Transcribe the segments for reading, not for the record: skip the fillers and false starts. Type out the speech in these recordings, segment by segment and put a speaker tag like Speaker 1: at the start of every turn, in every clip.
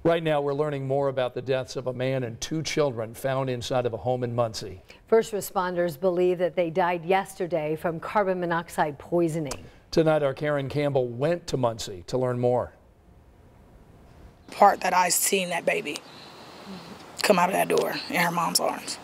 Speaker 1: Right now, we're learning more about the deaths of a man and 2 children found inside of a home in Muncie.
Speaker 2: First responders believe that they died yesterday from carbon monoxide poisoning.
Speaker 1: Tonight, our Karen Campbell went to Muncie to learn more.
Speaker 3: Part that I seen that baby come out of that door in her mom's arms.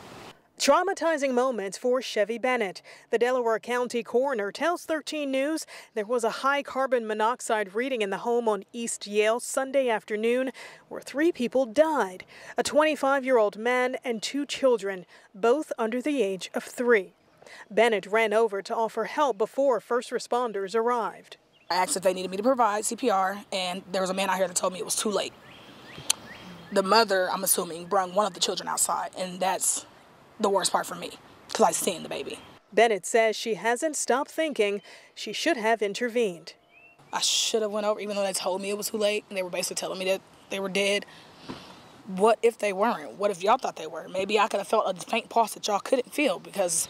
Speaker 4: Traumatizing moments for Chevy Bennett. The Delaware County coroner tells 13 News there was a high carbon monoxide reading in the home on East Yale Sunday afternoon where 3 people died. A 25-year-old man and 2 children, both under the age of 3. Bennett ran over to offer help before first responders arrived.
Speaker 3: I asked if they needed me to provide CPR, and there was a man out here that told me it was too late. The mother, I'm assuming, brought one of the children outside, and that's the worst part for me, because I seen the baby.
Speaker 4: Bennett says she hasn't stopped thinking she should have intervened.
Speaker 3: I should have went over, even though they told me it was too late, and they were basically telling me that they were dead. What if they weren't? What if y'all thought they were? Maybe I could have felt a faint pulse that y'all couldn't feel, because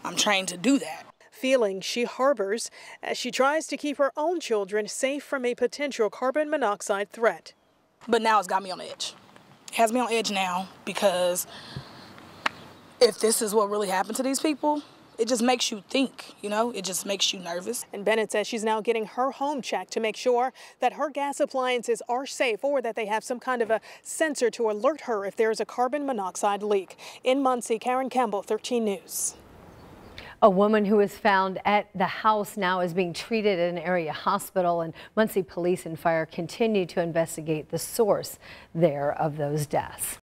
Speaker 3: I'm trained to do that.
Speaker 4: Feelings she harbors as she tries to keep her own children safe from a potential carbon monoxide threat.
Speaker 3: But now it's got me on edge. It has me on edge now, because if this is what really happened to these people, it just makes you think, you know, it just makes you nervous.
Speaker 4: And Bennett says she's now getting her home checked to make sure that her gas appliances are safe or that they have some kind of a sensor to alert her if there's a carbon monoxide leak. In Muncie, Karen Campbell, 13 News.
Speaker 2: A woman who was found at the house now is being treated at an area hospital, and Muncie police and fire continue to investigate the source there of those deaths.